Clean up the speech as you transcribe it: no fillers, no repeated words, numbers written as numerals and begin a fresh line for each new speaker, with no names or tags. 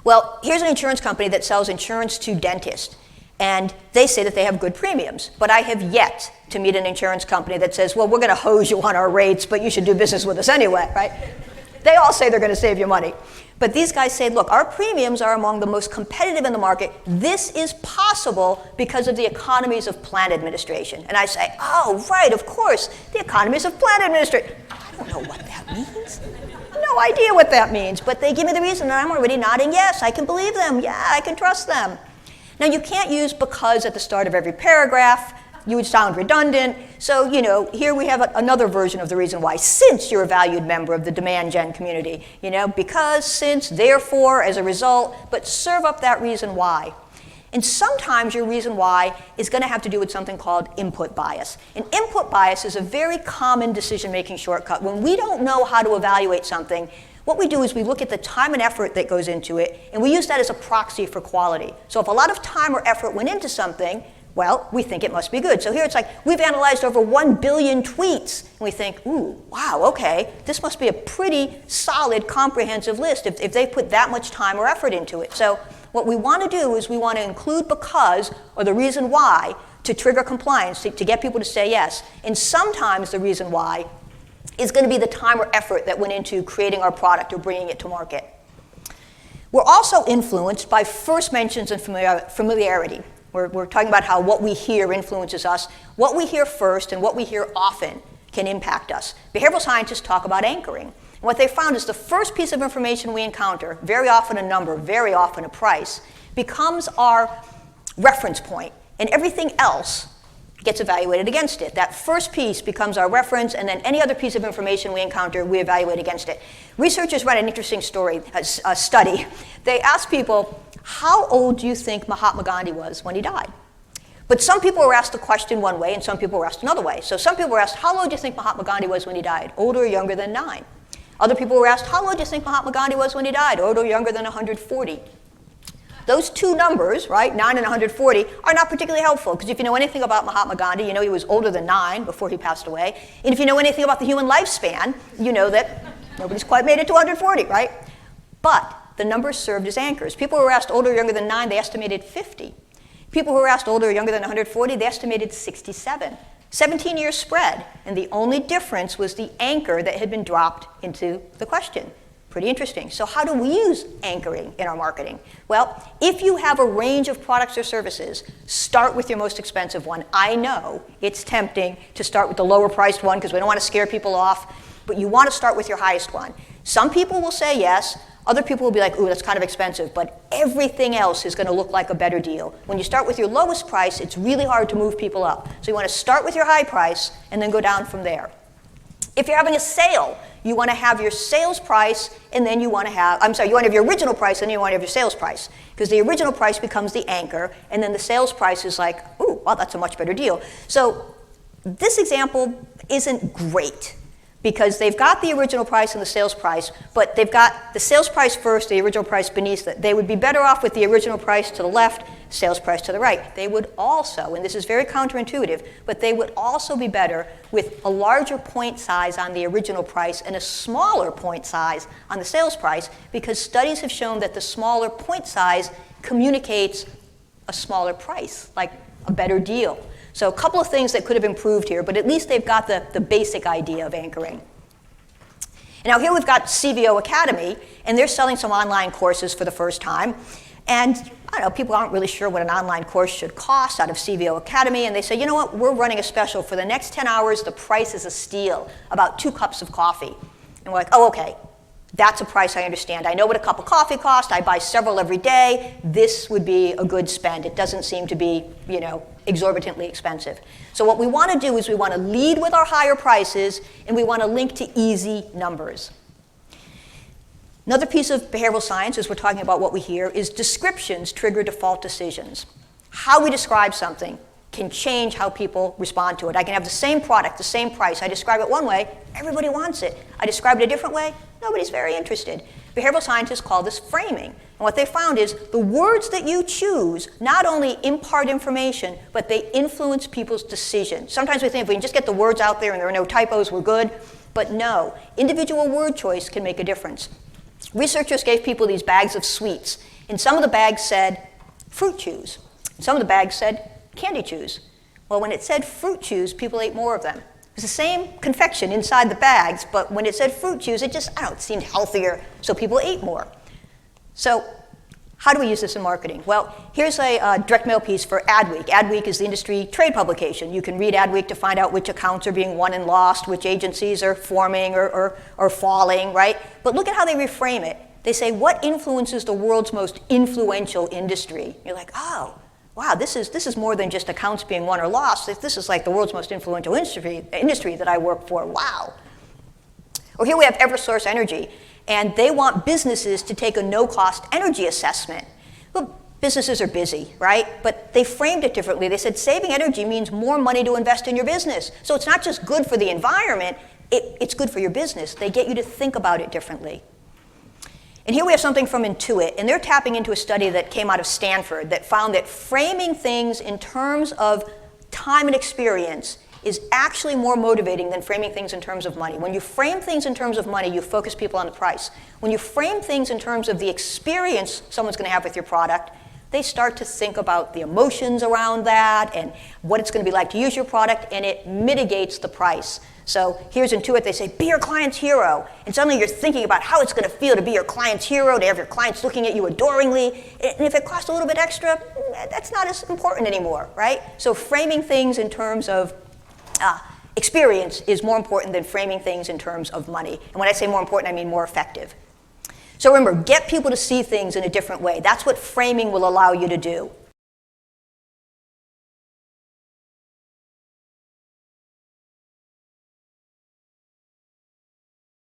Well, here's an insurance company that sells insurance to dentists, and they say that they have good premiums, but I have yet to meet an insurance company that says, well, we're going to hose you on our rates, but you should do business with us anyway, right? They all say they're going to save you money. But these guys say, look, our premiums are among the most competitive in the market. This is possible because of the economies of plan administration. And I say, oh, right, of course, the economies of plan administration. I don't know what that means. No idea what that means, but they give me the reason, and I'm already nodding yes, I can believe them, yeah, I can trust them. Now, you can't use because at the start of every paragraph. You would sound redundant. So, here we have another version of the reason why. Since you're a valued member of the demand gen community, because, since, therefore, as a result, but serve up that reason why. And sometimes your reason why is going to have to do with something called input bias. And input bias is a very common decision-making shortcut. When we don't know how to evaluate something, what we do is we look at the time and effort that goes into it, and we use that as a proxy for quality. So if a lot of time or effort went into something, well, we think it must be good. So here it's like, we've analyzed over 1 billion tweets, and we think, ooh, wow, okay, this must be a pretty solid, comprehensive list if they put that much time or effort into it. So what we want to do is we want to include because, or the reason why, to trigger compliance, to get people to say yes. And sometimes the reason why is going to be the time or effort that went into creating our product or bringing it to market. We're also influenced by first mentions and familiarity. We're talking about how what we hear influences us. What we hear first and what we hear often can impact us. Behavioral scientists talk about anchoring. And what they found is the first piece of information we encounter, very often a number, very often a price, becomes our reference point, and everything else gets evaluated against it. That first piece becomes our reference, and then any other piece of information we encounter, we evaluate against it. Researchers ran an interesting study. They asked people, how old do you think Mahatma Gandhi was when he died? But some people were asked the question one way, and some people were asked another way. So some people were asked, how old do you think Mahatma Gandhi was when he died? Older or younger than 9? Other people were asked, how old do you think Mahatma Gandhi was when he died? Older or younger than 140? Those two numbers, right, 9 and 140, are not particularly helpful, because if you know anything about Mahatma Gandhi, you know he was older than 9 before he passed away. And if you know anything about the human lifespan, you know that nobody's quite made it to 140, right? But the numbers served as anchors. People who were asked older or younger than 9, they estimated 50. People who were asked older or younger than 140, they estimated 67. 17 years spread, and the only difference was the anchor that had been dropped into the question. Pretty interesting. So how do we use anchoring in our marketing? Well, if you have a range of products or services, start with your most expensive one. I know it's tempting to start with the lower priced one because we don't want to scare people off, but you want to start with your highest one. Some people will say yes. Other people will be like, ooh, that's kind of expensive, but everything else is going to look like a better deal. When you start with your lowest price, it's really hard to move people up. So you want to start with your high price and then go down from there. If you're having a sale, you want to have your sales price, and then you want to have, you want to have your original price, and then you want to have your sales price. Because the original price becomes the anchor, and then the sales price is like, ooh, wow, that's a much better deal. So this example isn't great, because they've got the original price and the sales price, but they've got the sales price first, the original price beneath it. They would be better off with the original price to the left, sales price to the right. They would also, and this is very counterintuitive, but they would also be better with a larger point size on the original price and a smaller point size on the sales price, because studies have shown that the smaller point size communicates a smaller price, like a better deal. So a couple of things that could have improved here, but at least they've got the basic idea of anchoring. And now here we've got CVO Academy, and they're selling some online courses for the first time. And I don't know, people aren't really sure what an online course should cost out of CVO Academy, and they say, you know what, we're running a special. For the next 10 hours, the price is a steal, about 2 cups of coffee. And we're like, oh, okay. That's a price I understand. I know what a cup of coffee costs. I buy several every day. This would be a good spend. It doesn't seem to be, exorbitantly expensive. So what we want to do is we want to lead with our higher prices, and we want to link to easy numbers. Another piece of behavioral science, as we're talking about what we hear, is descriptions trigger default decisions. How we describe something can change how people respond to it. I can have the same product, the same price. I describe it one way, everybody wants it. I describe it a different way, nobody's very interested. Behavioral scientists call this framing. And what they found is the words that you choose not only impart information, but they influence people's decision. Sometimes we think if we can just get the words out there and there are no typos, we're good. But no, individual word choice can make a difference. Researchers gave people these bags of sweets, And some of the bags said fruit chews. And some of the bags said candy chews. Well, when it said fruit chews, people ate more of them. It was the same confection inside the bags, but when it said fruit chews, it just, it seemed healthier, so people ate more. So how do we use this in marketing? Well, here's a direct mail piece for Adweek. Adweek is the industry trade publication. You can read Adweek to find out which accounts are being won and lost, which agencies are forming or falling, right? But look at how they reframe it. They say, what influences the world's most influential industry? You're like, oh, wow, this is more than just accounts being won or lost. This is like the world's most influential industry that I work for. Wow. Or here we have Eversource Energy, and they want businesses to take a no-cost energy assessment. Well, businesses are busy, right? But they framed it differently. They said saving energy means more money to invest in your business. So it's not just good for the environment, it's good for your business. They get you to think about it differently. And here we have something from Intuit, and they're tapping into a study that came out of Stanford that found that framing things in terms of time and experience is actually more motivating than framing things in terms of money. When you frame things in terms of money, you focus people on the price. When you frame things in terms of the experience someone's going to have with your product, they start to think about the emotions around that and what it's going to be like to use your product, and it mitigates the price. So here's Intuit, they say, be your client's hero. And suddenly you're thinking about how it's going to feel to be your client's hero, to have your clients looking at you adoringly. And if it costs a little bit extra, that's not as important anymore, right? So framing things in terms of experience is more important than framing things in terms of money. And when I say more important, I mean more effective. So remember, get people to see things in a different way. That's what framing will allow you to do.